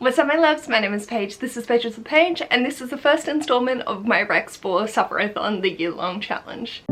What's up my loves, my name is Paige, this is Paige with a Page, and this is the first installment of my Recs for Sufferathon, the year-long challenge.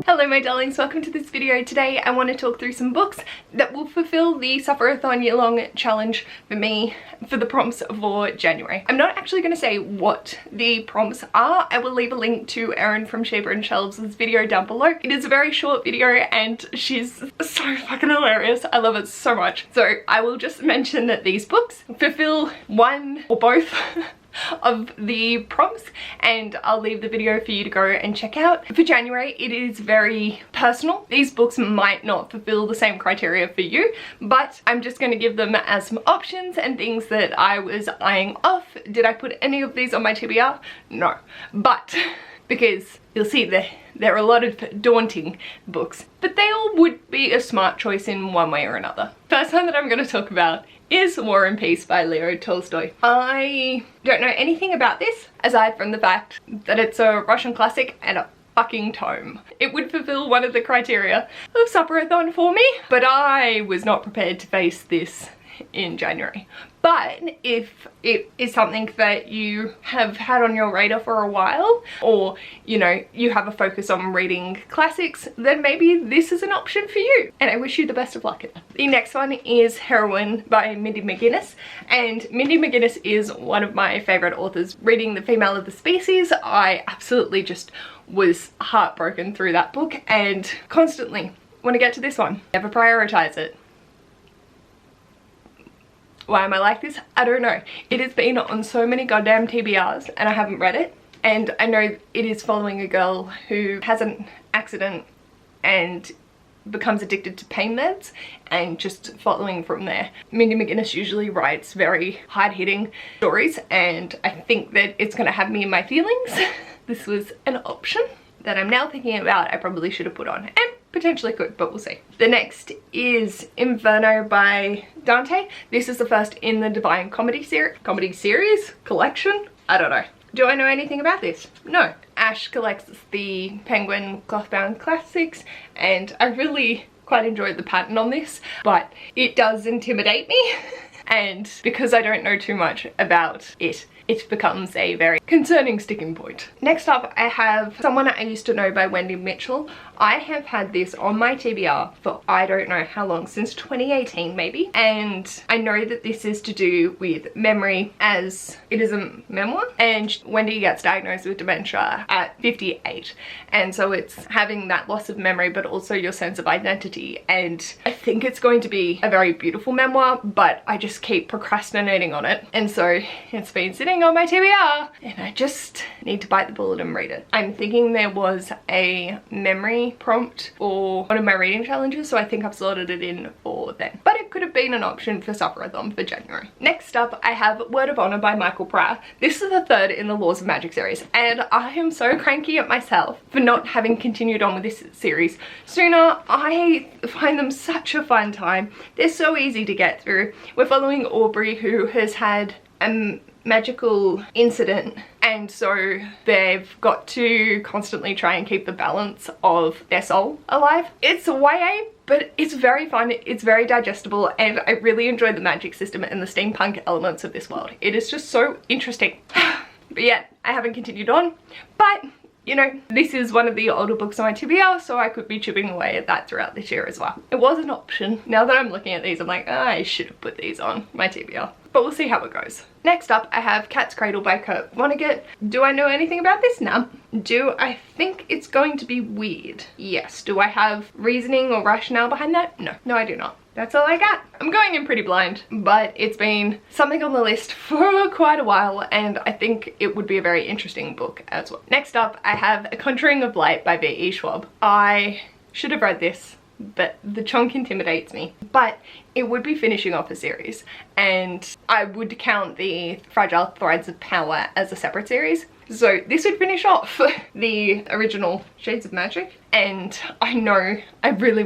Hello my darlings, welcome to this video. Today I want to talk through some books that will fulfill the Sufferathon year-long challenge for me for the prompts for January. I'm not actually going to say what the prompts are. I will leave a link to Erin from Shaper and Shelves' video down below. It is a very short video and she's so fucking hilarious. I love it so much. So I will just mention that these books fulfill one or both of the prompts, and I'll leave the video for you to go and check out. For January, it is very personal. These books might not fulfill the same criteria for you, but I'm just going to give them as some options and things that I was eyeing off. Did I put any of these on my TBR? No, but because you'll see there are a lot of daunting books, but they all would be a smart choice in one way or another. First one that I'm going to talk about is War and Peace by Leo Tolstoy. I don't know anything about this aside from the fact that it's a Russian classic and a fucking tome. It would fulfill one of the criteria of Sufferathon for me, but I was not prepared to face this in January. But if it is something that you have had on your radar for a while, or you know, you have a focus on reading classics, then maybe this is an option for you, and I wish you the best of luck. The next one is Heroine by Mindy McGinnis, and Mindy McGinnis is one of my favorite authors. Reading The Female of the Species, I absolutely just was heartbroken through that book, and constantly want to get to this one. Never prioritize it. Why am I like this? I don't know. It has been on so many goddamn TBRs and I haven't read it. And I know it is following a girl who has an accident and becomes addicted to pain meds, and just following from there. Mindy McGinnis usually writes very hard-hitting stories, and I think that it's going to have me in my feelings. This was an option that I'm now thinking about I probably should have put on, and potentially could, but we'll see. The next is Inferno by Dante. This is the first in the Divine Comedy series collection. I don't know. Do I know anything about this? No. Ash collects the Penguin cloth-bound classics, and I really quite enjoyed the pattern on this, but it does intimidate me. And because I don't know too much about it, it becomes a very concerning sticking point. Next up, I have Someone I Used to Know by Wendy Mitchell. I have had this on my TBR for I don't know how long, since 2018 maybe, and I know that this is to do with memory, as it is a memoir, and Wendy gets diagnosed with dementia at 58, and so it's having that loss of memory but also your sense of identity, and I think it's going to be a very beautiful memoir, but I just keep procrastinating on it, and so it's been sitting on my TBR and I just need to bite the bullet and read it. I'm thinking there was a memory prompt for one of my reading challenges, so I think I've slotted it in for then, but it could have been an option for Sufferathon for January. Next up, I have Word of Honor by Michael Pryor. This is the third in the Laws of Magic series, and I am so cranky at myself for not having continued on with this series sooner. I find them such a fun time. They're so easy to get through. We're following Aubrey, who has had a magical incident, and so they've got to constantly try and keep the balance of their soul alive. It's YA, but it's very fun, it's very digestible, and I really enjoy the magic system and the steampunk elements of this world. It is just so interesting. But yeah, I haven't continued on, but you know, this is one of the older books on my TBR, so I could be chipping away at that throughout this year as well. It was an option. Now that I'm looking at these, I'm like, oh, I should have put these on my TBR. But we'll see how it goes. Next up, I have Cat's Cradle by Vonnegut. Do I know anything about this? No. Do I think it's going to be weird? Yes. Do I have reasoning or rationale behind that? No. No, I do not. That's all I got. I'm going in pretty blind, but it's been something on the list for quite a while, and I think it would be a very interesting book as well. Next up, I have Conjuring of Light by V.E. Schwab. I should have read this, but the chunk intimidates me. But it would be finishing off a series, and I would count the Fragile Threads of Power as a separate series. So this would finish off the original Shades of Magic, and I know I really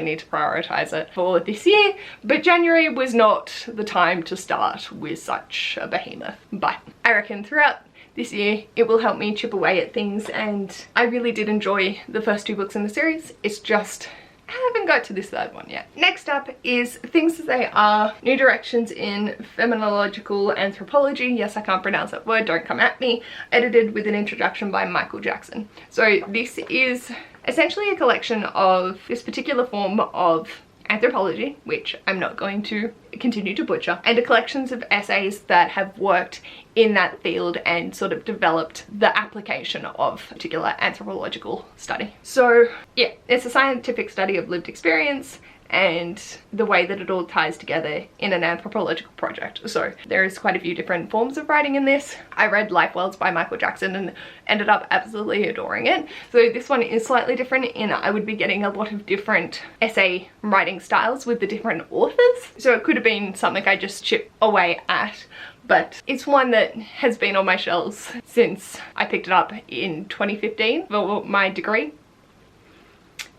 need to prioritize it for this year, but January was not the time to start with such a behemoth. But I reckon throughout this year. It will help me chip away at things, and I really did enjoy the first 2 books in the series. It's just I haven't got to this 3rd one yet. Next up is Things As They Are, New Directions in Phenomenological Anthropology. Yes, I can't pronounce that word, don't come at me. Edited with an introduction by Michael Jackson. So this is essentially a collection of this particular form of anthropology, which I'm not going to continue to butcher, and collections of essays that have worked in that field and sort of developed the application of particular anthropological study. So yeah, it's a scientific study of lived experience and the way that it all ties together in an anthropological project. So there is quite a few different forms of writing in this. I read Life Worlds by Michael Jackson and ended up absolutely adoring it. So this one is slightly different in I would be getting a lot of different essay writing styles with the different authors. So it could have been something I just chip away at, but it's one that has been on my shelves since I picked it up in 2015 for my degree.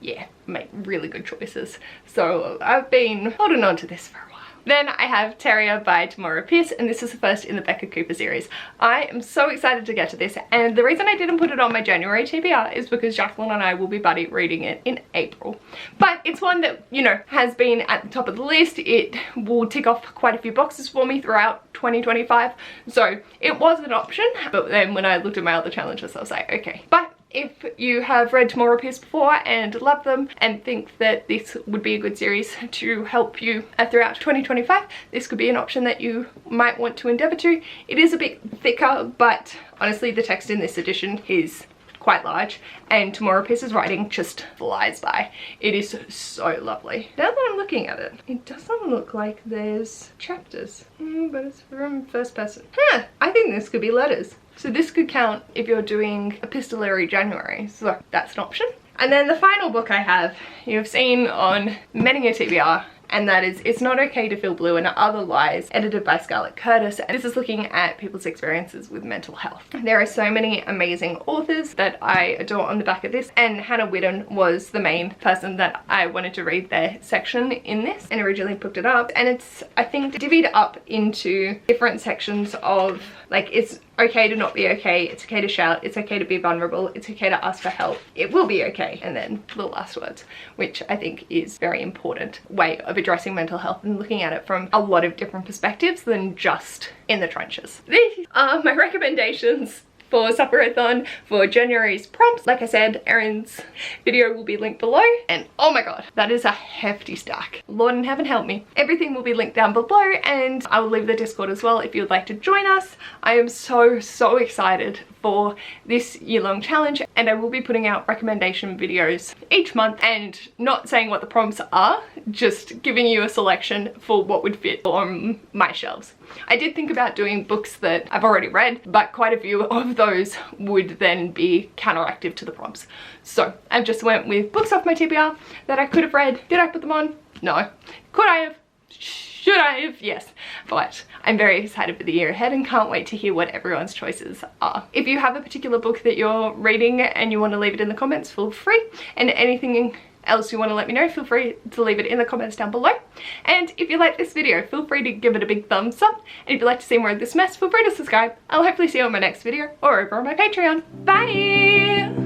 Yeah, make really good choices. So I've been holding on to this for a while. Then I have Terrier by Tamora, and this is the first in the Becca Cooper series. I am so excited to get to this, and the reason I didn't put it on my January TBR is because Jacqueline and I will be buddy reading it in April. But it's one that, you know, has been at the top of the list. It will tick off quite a few boxes for me throughout 2025, so it was an option. But then when I looked at my other challenges, I was like, okay. But if you have read Tamora before and love them and think that this would be a good series to help you throughout 2025, this could be an option that you might want to endeavour to. It is a bit thicker, but honestly the text in this edition is quite large, and Tamora writing just flies by. It is so lovely. Now that I'm looking at it, it doesn't look like there's chapters, but it's from first person. I think this could be letters. So this could count if you're doing epistolary January, so that's an option. And then the final book I have, you've seen on many a TBR, and that is It's Not Okay to Feel Blue and Other Lies, edited by Scarlett Curtis. And this is looking at people's experiences with mental health. There are so many amazing authors that I adore on the back of this, and Hannah Whitten was the main person that I wanted to read their section in this and originally picked it up. And it's, I think, divvied up into different sections of, like, it's okay to not be okay, it's okay to shout, it's okay to be vulnerable, it's okay to ask for help, it will be okay, and then the last words, which I think is very important way of addressing mental health and looking at it from a lot of different perspectives than just in the trenches. These are my recommendations for Sufferathon for January's prompts. Like I said, Erin's video will be linked below, and oh my god, that is a hefty stack. Lord in heaven help me. Everything will be linked down below, and I will leave the Discord as well if you would like to join us. I am so excited for this year-long challenge, and I will be putting out recommendation videos each month and not saying what the prompts are, just giving you a selection for what would fit on my shelves. I did think about doing books that I've already read, but quite a few of those would then be counteractive to the prompts. So I've just went with books off my TBR that I could have read. Did I put them on? No. Could I have? Should I have? Yes. But I'm very excited for the year ahead and can't wait to hear what everyone's choices are. If you have a particular book that you're reading and you want to leave it in the comments, feel free. And anything else you want to let me know, feel free to leave it in the comments down below. And if you like this video, feel free to give it a big thumbs up. And if you'd like to see more of this mess, feel free to subscribe. I'll hopefully see you on my next video or over on my Patreon. Bye!